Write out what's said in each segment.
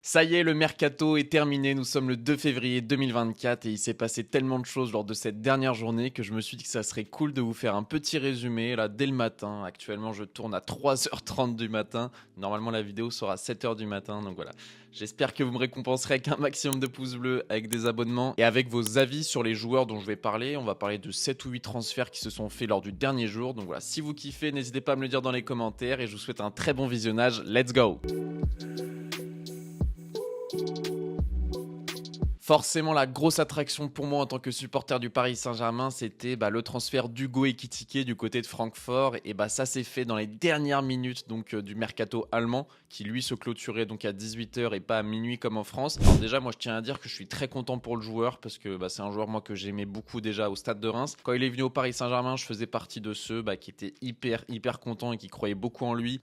Ça y est, le mercato est terminé, nous sommes le 2 février 2024 et il s'est passé tellement de choses lors de cette dernière journée que je me suis dit que ça serait cool de vous faire un petit résumé là dès le matin. Actuellement, je tourne à 3h30 du matin. Normalement, la vidéo sera à 7h du matin, donc voilà. J'espère que vous me récompenserez avec un maximum de pouces bleus, avec des abonnements et avec vos avis sur les joueurs dont je vais parler. On va parler de 7 ou 8 transferts qui se sont faits lors du dernier jour. Donc voilà, si vous kiffez, n'hésitez pas à me le dire dans les commentaires et je vous souhaite un très bon visionnage. Let's go! Forcément, la grosse attraction pour moi en tant que supporter du Paris Saint-Germain, c'était le transfert d'Hugo Ekitike du côté de Francfort. Et ça s'est fait dans les dernières minutes du mercato allemand, qui lui se clôturait donc à 18h et pas à minuit comme en France. Alors déjà, moi je tiens à dire que je suis très content pour le joueur parce que c'est un joueur moi que j'aimais beaucoup déjà au Stade de Reims. Quand il est venu au Paris Saint-Germain, je faisais partie de ceux qui étaient hyper contents et qui croyaient beaucoup en lui.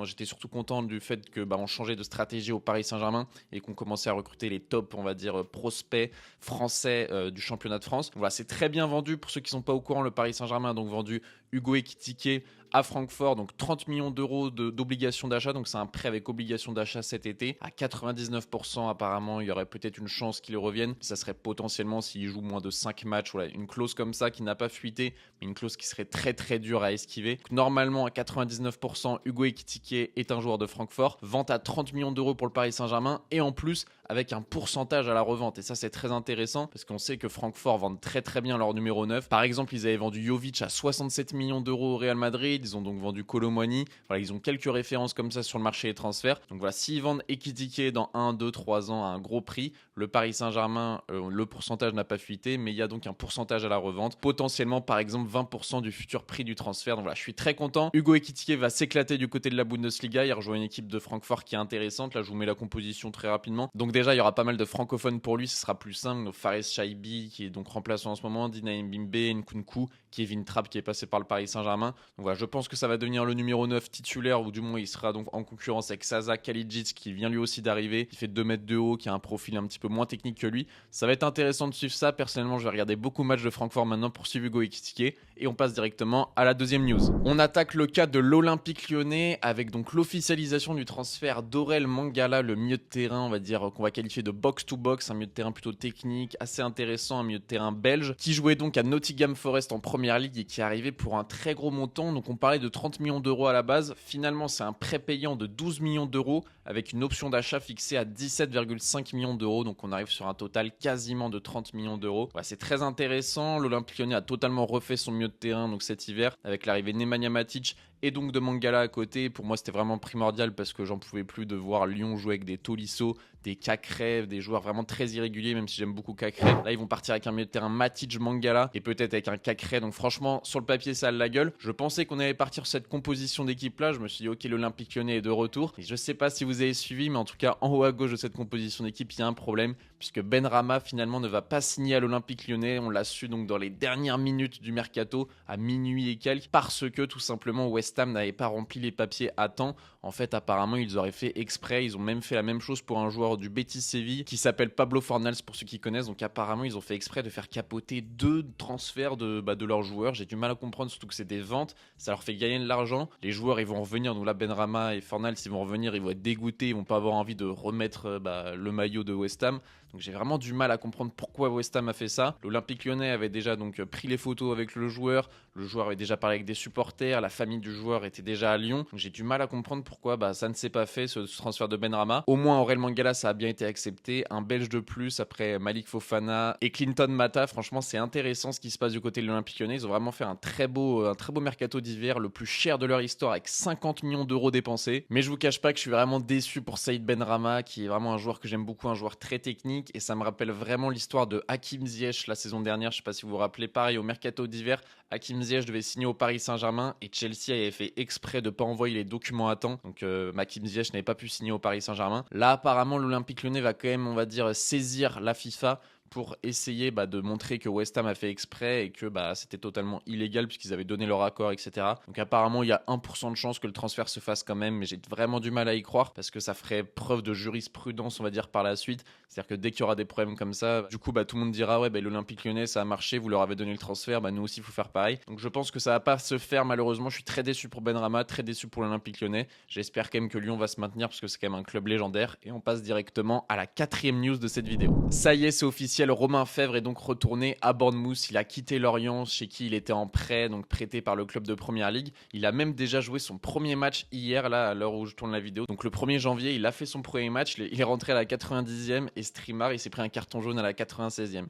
J'étais surtout content du fait que on changeait de stratégie au Paris Saint-Germain et qu'on commençait à recruter les tops, on va dire prospects français du championnat de France. Voilà, c'est très bien vendu. Pour ceux qui ne sont pas au courant, le Paris Saint-Germain a donc vendu Hugo Ekitike à Francfort, donc 30 millions d'euros d'obligation d'achat, donc c'est un prêt avec obligation d'achat cet été. À 99% apparemment, il y aurait peut-être une chance qu'il revienne. Ça serait potentiellement, s'il joue moins de 5 matchs, voilà, une clause comme ça qui n'a pas fuité, mais une clause qui serait très dure à esquiver. Donc, normalement, à 99%, Hugo Ekitike est un joueur de Francfort. Vente à 30 millions d'euros pour le Paris Saint-Germain, et en plus, avec un pourcentage à la revente. Et ça, c'est très intéressant, parce qu'on sait que Francfort vend très bien leur numéro 9. Par exemple, ils avaient vendu Jovic à 67 millions d'euros au Real Madrid. Ils ont donc vendu Kolo Muani. Voilà, ils ont quelques références comme ça sur le marché des transferts. Donc voilà, s'ils vendent Ekitike dans 1, 2, 3 ans à un gros prix, le Paris Saint-Germain, le pourcentage n'a pas fuité, mais il y a donc un pourcentage à la revente. Potentiellement, par exemple, 20% du futur prix du transfert. Donc voilà, je suis très content. Hugo Ekitike va s'éclater du côté de la Bundesliga. Il rejoint une équipe de Francfort qui est intéressante. Là, je vous mets la composition très rapidement. Donc déjà, il y aura pas mal de francophones pour lui. Ce sera plus simple. Donc, Fares Chaibi, qui est donc remplaçant en ce moment, Dina Mbimbe, Nkunku, Kevin Trapp, qui est passé par le Paris Saint-Germain. Donc voilà, je pense que ça va devenir le numéro 9 titulaire, ou du moins il sera donc en concurrence avec Sasa Kalidjic, qui vient lui aussi d'arriver, qui fait 2 mètres de haut, qui a un profil un petit peu moins technique que lui. Ça va être intéressant de suivre ça. Personnellement, je vais regarder beaucoup de matchs de Francfort maintenant pour suivre Hugo Ekitike. Et on passe directement à la deuxième news. On attaque le cas de l'Olympique Lyonnais avec donc l'officialisation du transfert d'Aurel Mangala, le milieu de terrain, on va dire, qu'on va qualifier de box-to-box, un milieu de terrain plutôt technique, assez intéressant, un milieu de terrain belge, qui jouait donc à Nottingham Forest en première ligue et qui est arrivé pour un très gros montant. Donc on parlait de 30 millions d'euros à la base. Finalement, c'est un prêt payant de 12 millions d'euros avec une option d'achat fixée à 17,5 millions d'euros. Donc on arrive sur un total quasiment de 30 millions d'euros. Voilà, c'est très intéressant. L'Olympique Lyonnais a totalement refait son milieu de terrain donc cet hiver avec l'arrivée de Nemanja Matic et donc de Mangala à côté. Pour moi, c'était vraiment primordial parce que j'en pouvais plus de voir Lyon jouer avec des Tolisso, des Cacré, des joueurs vraiment très irréguliers, même si j'aime beaucoup Cacré. Là, ils vont partir avec un milieu de terrain Matic, Mangala et peut-être avec un Cacré. Donc franchement, sur le papier, ça a la gueule. Je pensais qu'on allait partir sur cette composition d'équipe-là. Je me suis dit, ok, l'Olympique Lyonnais est de retour. Et je sais pas si vous avez suivi, mais en tout cas, en haut à gauche de cette composition d'équipe, il y a un problème puisque Benrahma finalement ne va pas signer à l'Olympique Lyonnais. On l'a su donc dans les dernières minutes du mercato, à minuit et quelques, parce que tout simplement West Ham n'avait pas rempli les papiers à temps. En fait, apparemment, ils auraient fait exprès. Ils ont même fait la même chose pour un joueur du Betis Séville qui s'appelle Pablo Fornals pour ceux qui connaissent. Donc apparemment, ils ont fait exprès de faire capoter 2 transferts de leurs joueurs. J'ai du mal à comprendre, surtout que c'est des ventes. Ça leur fait gagner de l'argent. Les joueurs, ils vont revenir. Donc là, Benrahma et Fornals, ils vont revenir. Ils vont être dégoûtés. Ils vont pas avoir envie de remettre le maillot de West Ham. Donc j'ai vraiment du mal à comprendre pourquoi West Ham a fait ça. L'Olympique Lyonnais avait déjà donc pris les photos avec le joueur. Le joueur avait déjà parlé avec des supporters. La famille du joueur était déjà à Lyon. Donc j'ai du mal à comprendre pourquoi ça ne s'est pas fait, ce transfert de Benrahma. Au moins, Aurel Mangala, ça a bien été accepté. Un Belge de plus après Malik Fofana et Clinton Mata. Franchement, c'est intéressant ce qui se passe du côté de l'Olympique Lyonnais. Ils ont vraiment fait un très beau mercato d'hiver, le plus cher de leur histoire, avec 50 millions d'euros dépensés. Mais je vous cache pas que je suis vraiment déçu pour Saïd Benrahma, qui est vraiment un joueur que j'aime beaucoup, un joueur très technique. Et ça me rappelle vraiment l'histoire de Hakim Ziyech la saison dernière. Je sais pas si vous vous rappelez, pareil, au mercato d'hiver, Hakim Ziyech devait signer au Paris Saint-Germain et Chelsea avait fait exprès de pas envoyer les documents à temps. Donc Hakim Ziyech n'avait pas pu signer au Paris Saint-Germain. Là, apparemment, l'Olympique Lyonnais va quand même, on va dire, saisir la FIFA pour essayer de montrer que West Ham a fait exprès et que c'était totalement illégal puisqu'ils avaient donné leur accord, etc. Donc apparemment, il y a 1% de chance que le transfert se fasse quand même, mais j'ai vraiment du mal à y croire parce que ça ferait preuve de jurisprudence, on va dire, par la suite. C'est-à-dire que dès qu'il y aura des problèmes comme ça, du coup, tout le monde dira ouais, l'Olympique Lyonnais, ça a marché, vous leur avez donné le transfert, nous aussi, il faut faire pareil. Donc je pense que ça va pas se faire malheureusement. Je suis très déçu pour Benrahma, très déçu pour l'Olympique Lyonnais. J'espère quand même que Lyon va se maintenir parce que c'est quand même un club légendaire. Et on passe directement à la 4e news de cette vidéo. Ça y est, c'est officiel, Romain Fèvre est donc retourné à Bournemouth. Il a quitté Lorient, chez qui il était en prêt, donc prêté par le club de Première Ligue. Il a même déjà joué son premier match hier, là, à l'heure où je tourne la vidéo. Donc le 1er janvier, il a fait son premier match. Il est rentré à la 90e et Streamar, il s'est pris un carton jaune à la 96e.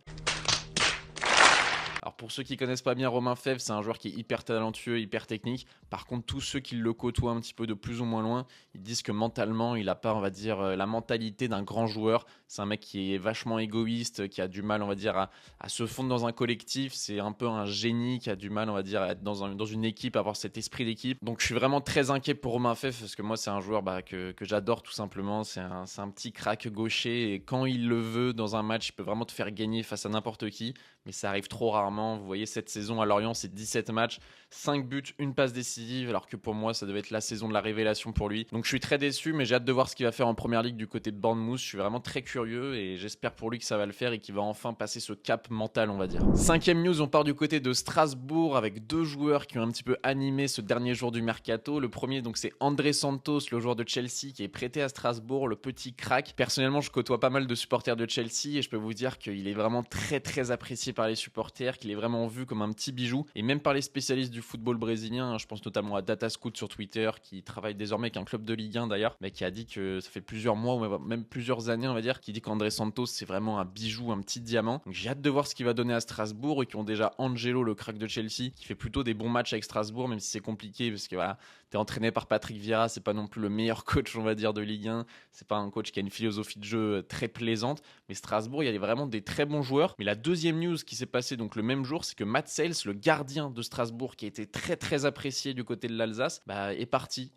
Alors pour ceux qui connaissent pas bien Romain Fèvre, c'est un joueur qui est hyper talentueux, hyper technique. Par contre, tous ceux qui le côtoient un petit peu de plus ou moins loin, ils disent que mentalement, il n'a pas, on va dire, la mentalité d'un grand joueur. C'est un mec qui est vachement égoïste, qui a du mal, on va dire, à se fondre dans un collectif. C'est un peu un génie qui a du mal, on va dire, à être dans une équipe, à avoir cet esprit d'équipe. Donc je suis vraiment très inquiet pour Romain Fèvre parce que moi, c'est un joueur que j'adore tout simplement. C'est un petit crack gaucher et quand il le veut dans un match, il peut vraiment te faire gagner face à n'importe qui. Mais ça arrive trop rarement. Vous voyez, cette saison à Lorient, c'est 17 matchs, 5 buts, une passe décisive, alors que pour moi, ça devait être la saison de la révélation pour lui. Donc je suis très déçu, mais j'ai hâte de voir ce qu'il va faire en Première Ligue du côté de Bournemouth. Je suis vraiment très curieux et j'espère pour lui que ça va le faire et qu'il va enfin passer ce cap mental, on va dire. 5e news, on part du côté de Strasbourg avec 2 joueurs qui ont un petit peu animé ce dernier jour du mercato. Le premier, donc, c'est André Santos, le joueur de Chelsea qui est prêté à Strasbourg, le petit crack. Personnellement, je côtoie pas mal de supporters de Chelsea et je peux vous dire qu'il est vraiment très très apprécié par les supporters, qu'il est vraiment vu comme un petit bijou et même par les spécialistes du football brésilien. Je pense notamment à Datascout sur Twitter qui travaille désormais avec un club de Ligue 1 d'ailleurs, mais qui a dit que ça fait plusieurs mois ou même plusieurs années, on va dire, qui dit qu'André Santos c'est vraiment un bijou, un petit diamant. Donc j'ai hâte de voir ce qu'il va donner à Strasbourg et qui ont déjà Angelo, le crack de Chelsea, qui fait plutôt des bons matchs avec Strasbourg, même si c'est compliqué parce que voilà, t'es entraîné par Patrick Vieira, c'est pas non plus le meilleur coach, on va dire, de Ligue 1. C'est pas un coach qui a une philosophie de jeu très plaisante, mais Strasbourg, il y a vraiment des très bons joueurs. Mais la deuxième news qui s'est passée donc le même jour, c'est que Matt Sales, le gardien de Strasbourg, qui a été très très apprécié du côté de l'Alsace, est parti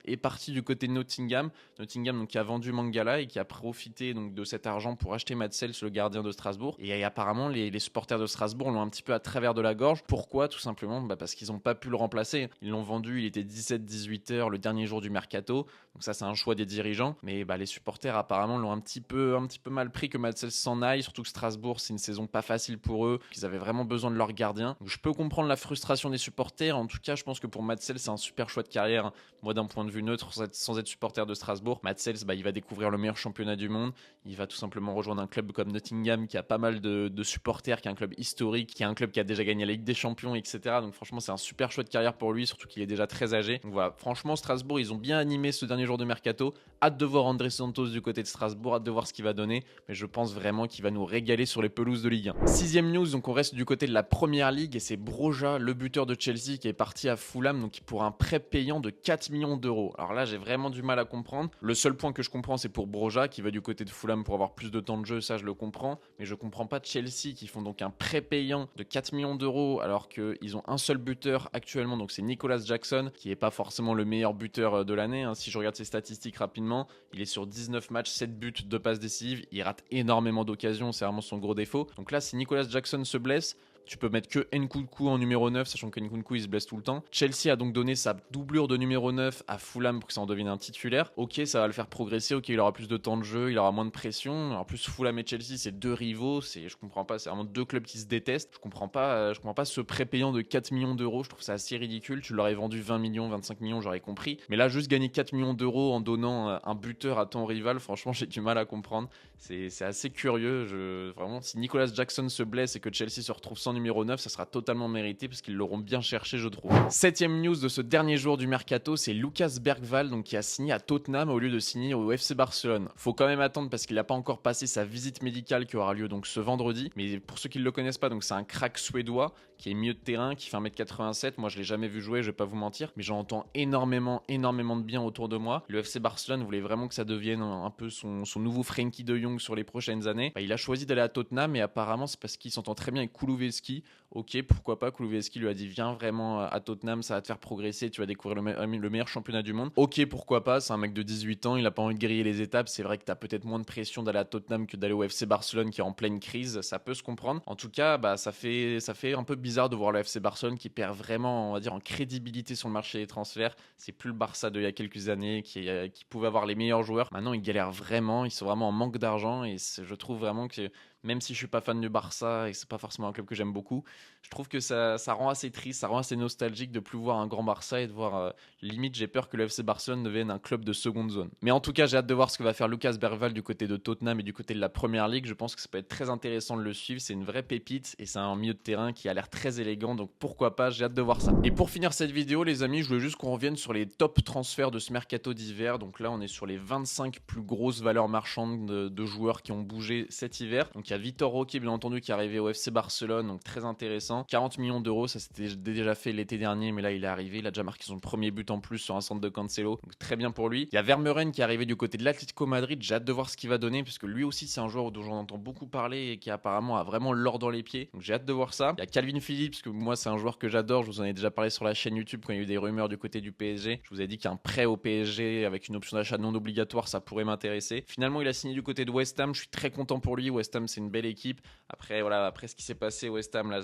du côté de Nottingham. Nottingham donc, qui a vendu Mangala et qui a profité donc de cet argent pour acheter Matt Sales, le gardien de Strasbourg. Et apparemment, les supporters de Strasbourg l'ont un petit peu à travers de la gorge. Pourquoi? Tout simplement parce qu'ils n'ont pas pu le remplacer. Ils l'ont vendu, il était 17-18 heures le dernier jour du mercato. Donc ça, c'est un choix des dirigeants. Mais les supporters apparemment l'ont un petit peu mal pris que Matt Sales s'en aille. Surtout que Strasbourg, c'est une saison pas facile pour eux. Ils avaient vraiment besoin de leur gardien. Donc je peux comprendre la frustration des supporters. En tout cas, je pense que pour Matt Sales, c'est un super choix de carrière. Moi, d'un point de vue neutre, sans être supporter de Strasbourg, Matt Sales, il va découvrir le meilleur championnat du monde. Il va tout simplement rejoindre un club comme Nottingham qui a pas mal de supporters, qui est un club historique, qui est un club qui a déjà gagné la Ligue des Champions, etc. Donc franchement, c'est un super choix de carrière pour lui, surtout qu'il est déjà très âgé. Donc voilà, franchement, Strasbourg, ils ont bien animé ce dernier jour de mercato. Hâte de voir André Santos du côté de Strasbourg, hâte de voir ce qu'il va donner. Mais je pense vraiment qu'il va nous régaler sur les pelouses de Ligue 1. 6e news, donc on reste du côté de la Première Ligue et c'est Broja, le buteur de Chelsea, qui est parti à Fulham donc pour un prêt payant de 4 millions d'euros. Alors là, j'ai vraiment du mal à comprendre. Le seul point que je comprends, c'est pour Broja qui va du côté de Fulham pour avoir plus de temps de jeu, ça je le comprends. Mais je comprends pas Chelsea qui font donc un prêt payant de 4 millions d'euros alors qu'ils ont un seul buteur actuellement, donc c'est Nicolas Jackson, qui est pas forcément le meilleur buteur de l'année. Si je regarde ses statistiques rapidement, il est sur 19 matchs, 7 buts, 2 passes décisives. Il rate énormément d'occasions, c'est vraiment son gros défaut. Donc là, si Nicolas Jackson se blesse, tu peux mettre que Nkunku en numéro 9, sachant que Nkunku il se blesse tout le temps. Chelsea a donc donné sa doublure de numéro 9 à Fulham pour que ça en devienne un titulaire. Ok, ça va le faire progresser, ok, il aura plus de temps de jeu, il aura moins de pression. En plus, Fulham et Chelsea, c'est 2 rivaux, je comprends pas, c'est vraiment 2 clubs qui se détestent. Je comprends pas ce prêt payant de 4 millions d'euros, je trouve ça assez ridicule. Tu l'aurais vendu 20 millions, 25 millions, j'aurais compris. Mais là, juste gagner 4 millions d'euros en donnant un buteur à ton rival, franchement, j'ai du mal à comprendre. C'est assez curieux. Vraiment, si Nicolas Jackson se blesse et que Chelsea se retrouve sans numéro 9, ça sera totalement mérité parce qu'ils l'auront bien cherché, je trouve. 7e news de ce dernier jour du mercato, c'est Lucas Bergwall donc, qui a signé à Tottenham au lieu de signer au FC Barcelone. Faut quand même attendre parce qu'il n'a pas encore passé sa visite médicale qui aura lieu donc ce vendredi. Mais pour ceux qui ne le connaissent pas, donc c'est un crack suédois qui est milieu de terrain, qui fait 1m87. Moi, je l'ai jamais vu jouer, je vais pas vous mentir, mais j'en entends énormément de bien autour de moi. Le FC Barcelone voulait vraiment que ça devienne un peu son nouveau Frenkie de Jong sur les prochaines années. Il a choisi d'aller à Tottenham et apparemment c'est parce qu'il s'entend très bien avec Kulusevski Kulusevski. Ok, pourquoi pas. Kulusevski lui a dit viens vraiment à Tottenham, ça va te faire progresser, tu vas découvrir le meilleur championnat du monde. Ok, pourquoi pas. C'est un mec de 18 ans, il a pas envie de griller les étapes. C'est vrai que tu as peut-être moins de pression d'aller à Tottenham que d'aller au FC Barcelone qui est en pleine crise. Ça peut se comprendre. En tout cas, ça fait un peu bizarre de voir le FC Barcelone qui perd vraiment, on va dire, en crédibilité sur le marché des transferts. C'est plus le Barça d'il y a quelques années qui pouvait avoir les meilleurs joueurs. Maintenant, ils galèrent vraiment. Ils sont vraiment en manque d'argent et je trouve vraiment que même si je suis pas fan du Barça et c'est pas forcément un club que j'aime beaucoup, je trouve que ça rend assez triste, ça rend assez nostalgique de plus voir un grand Barça et de voir limite j'ai peur que le FC Barcelone devienne un club de seconde zone. Mais en tout cas, j'ai hâte de voir ce que va faire Lucas Bergwijn du côté de Tottenham et du côté de la Première Ligue. Je pense que ça peut être très intéressant de le suivre, c'est une vraie pépite et c'est un milieu de terrain qui a l'air très élégant, donc pourquoi pas, j'ai hâte de voir ça. Et pour finir cette vidéo les amis, je voulais juste qu'on revienne sur les top transferts de ce mercato d'hiver. Donc là on est sur les 25 plus grosses valeurs marchandes de joueurs qui ont bougé cet hiver. Donc il y a Vitor Roque bien entendu qui est arrivé au FC Barcelone, donc très intéressant. 40 millions d'euros, ça s'était déjà fait l'été dernier, mais là il est arrivé, il a déjà marqué son premier but en plus sur un centre de Cancelo, donc très bien pour lui. Il y a Vermeuren qui est arrivé du côté de l'Atlético Madrid, j'ai hâte de voir ce qu'il va donner, puisque lui aussi c'est un joueur dont j'en entends beaucoup parler et qui apparemment a vraiment l'or dans les pieds, donc j'ai hâte de voir ça. Il y a Calvin Phillips, que moi c'est un joueur que j'adore, je vous en ai déjà parlé sur la chaîne YouTube quand il y a eu des rumeurs du côté du PSG. Je vous ai dit qu'un prêt au PSG avec une option d'achat non obligatoire, ça pourrait m'intéresser. Finalement il a signé du côté de West Ham, je suis très content pour lui. West Ham c'est une belle équipe. Après ce qui s'est passé West Ham là,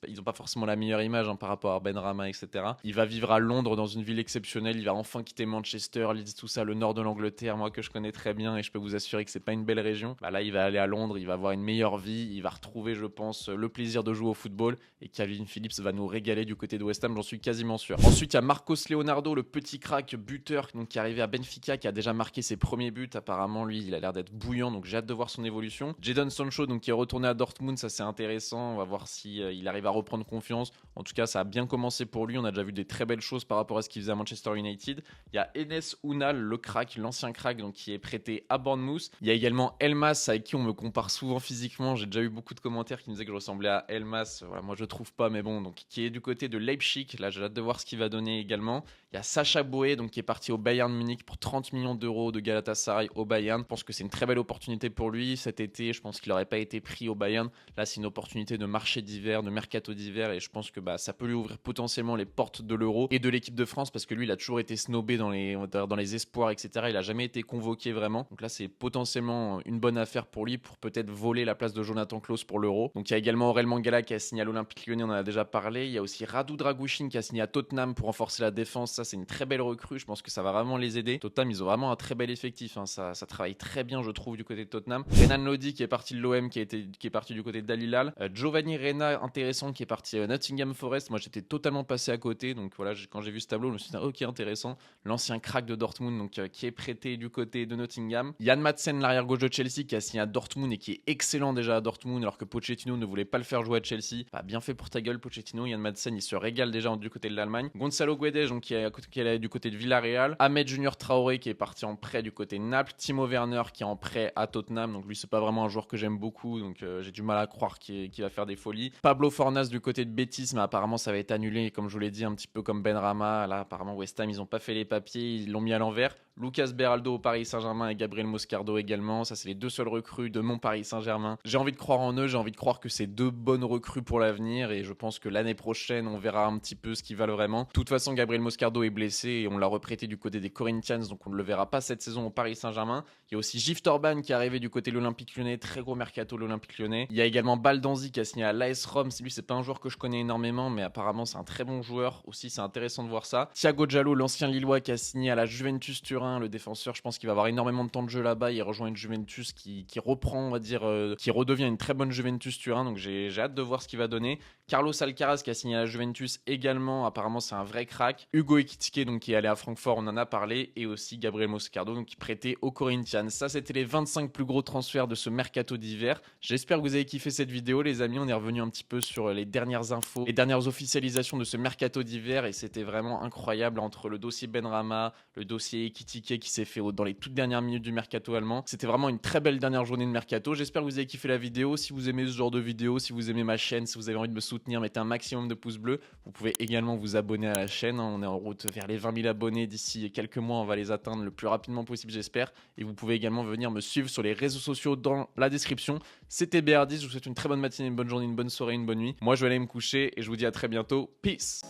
ils n'ont pas forcément la meilleure image par rapport à Benrahma, etc. Il va vivre à Londres dans une ville exceptionnelle, il va enfin quitter Manchester, Leeds, tout ça, le nord de l'Angleterre, moi que je connais très bien et je peux vous assurer que c'est pas une belle région. Là il va aller à Londres, il va avoir une meilleure vie, il va retrouver je pense le plaisir de jouer au football et Calvin Phillips va nous régaler du côté de West Ham, j'en suis quasiment sûr. Ensuite il y a Marcos Leonardo, le petit crack buteur donc, qui est arrivé à Benfica, qui a déjà marqué ses premiers buts. Apparemment lui il a l'air d'être bouillant, donc j'ai hâte de voir son évolution. Jadon Sancho donc, qui est retourné à Dortmund, ça c'est intéressant, on va voir si il arrive à reprendre confiance. En tout cas ça a bien commencé pour lui, on a déjà vu des très belles choses par rapport à ce qu'il faisait à Manchester United. Il y a Enes Unal, le crack, l'ancien crack donc, qui est prêté à Bournemouth. Il y a également Elmas avec qui on me compare souvent physiquement, j'ai déjà eu beaucoup de commentaires qui me disaient que je ressemblais à Elmas, voilà, moi je trouve pas mais bon, donc qui est du côté de Leipzig, là j'ai hâte de voir ce qu'il va donner également. Il y a Sacha Boey donc, qui est parti au Bayern Munich pour 30 millions d'euros de Galatasaray au Bayern. Je pense que c'est une très belle opportunité pour lui cet été, je pense qu'il n'aurait pas été pris au Bayern. Là c'est une opportunité de marché d'hiver, de mercato d'hiver et je pense que ça peut lui ouvrir potentiellement les portes de l'Euro et de l'équipe de France parce que lui il a toujours été snobé dans les espoirs, etc. Il a jamais été convoqué vraiment, donc là c'est potentiellement une bonne affaire pour lui pour peut-être voler la place de Jonathan Klaus pour l'Euro. Donc il y a également Aurel Mangala qui a signé à l'Olympique Lyonnais, on en a déjà parlé. Il y a aussi Radu Dragusin qui a signé à Tottenham pour renforcer la défense, ça c'est une très belle recrue, je pense que ça va vraiment les aider. Tottenham ils ont vraiment un très bel effectif, ça travaille très bien je trouve du côté de Tottenham. Renan Lodi qui est parti de l'OM, qui est parti du côté d'Al Hilal. Giovanni Reina intéressant qui est parti à Nottingham Forest, moi j'étais totalement passé à côté, donc voilà, quand j'ai vu ce tableau je me suis dit ok intéressant. L'ancien crack de Dortmund donc, qui est prêté du côté de Nottingham. Yann Madsen, l'arrière gauche de Chelsea, qui a signé à Dortmund et qui est excellent déjà à Dortmund alors que Pochettino ne voulait pas le faire jouer à Chelsea. Bien fait pour ta gueule Pochettino. Yann Madsen il se régale déjà du côté de l'Allemagne. Gonzalo Guedes donc, qui est du côté de Villarreal. Ahmed Junior Traoré qui est parti en prêt du côté de Naples. Timo Werner qui est en prêt à Tottenham, donc lui c'est pas vraiment un joueur que j'aime beaucoup, donc j'ai du mal à croire qu'il va faire des folies. Pablo Fornas du côté de Betis, mais apparemment ça va être annulé comme je vous l'ai dit, un petit peu comme Benrahma. Là apparemment West Ham ils ont pas fait les papiers, ils l'ont mis à l'envers. Lucas Beraldo au Paris Saint-Germain et Gabriel Moscardo également, ça c'est les deux seules recrues de mon Paris Saint-Germain. J'ai envie de croire en eux, j'ai envie de croire que c'est deux bonnes recrues pour l'avenir et je pense que l'année prochaine on verra un petit peu ce qu'ils valent vraiment. De toute façon Gabriel Moscardo est blessé et on l'a reprêté du côté des Corinthians, donc on ne le verra pas cette saison au Paris Saint-Germain. Il y a aussi Gift Orban qui est arrivé du côté de l'Olympique Lyonnais, très gros mercato de l'Olympique Lyonnais. Il y a également Baldanzi qui a signé à l'AS Rome, lui c'est pas un joueur que je connais énormément mais apparemment c'est un très bon joueur aussi, c'est intéressant de voir ça. Thiago Diallo, l'ancien Lillois qui a signé à la Juventus Turin, le défenseur, je pense qu'il va avoir énormément de temps de jeu là-bas, il rejoint une Juventus qui reprend, on va dire, qui redevient une très bonne Juventus Turin, donc j'ai hâte de voir ce qu'il va donner. Carlos Alcaraz qui a signé à la Juventus également, apparemment c'est un vrai crack. Hugo Ekitike donc qui est allé à Francfort, on en a parlé, et aussi Gabriel Moscardo donc qui prêtait au Corinthians. Ça c'était les 25 plus gros transferts de ce mercato d'hiver. J'espère que vous avez kiffé cette vidéo les amis, on est revenu un petit peu sur les dernières infos, les dernières officialisations de ce mercato d'hiver et c'était vraiment incroyable entre le dossier Benrahma, le dossier Ekitike qui s'est fait dans les toutes dernières minutes du mercato allemand. C'était vraiment une très belle dernière journée de mercato. J'espère que vous avez kiffé la vidéo. Si vous aimez ce genre de vidéo, si vous aimez ma chaîne, si vous avez envie de me soutenir, mettez un maximum de pouces bleus. Vous pouvez également vous abonner à la chaîne. On est en route vers les 20 000 abonnés. D'ici quelques mois, on va les atteindre le plus rapidement possible, j'espère. Et vous pouvez également venir me suivre sur les réseaux sociaux dans la description. l'émission. C'était BR10, je vous souhaite une très bonne matinée, une bonne journée, une bonne soirée, une bonne nuit. Moi je vais aller me coucher et je vous dis à très bientôt. Peace.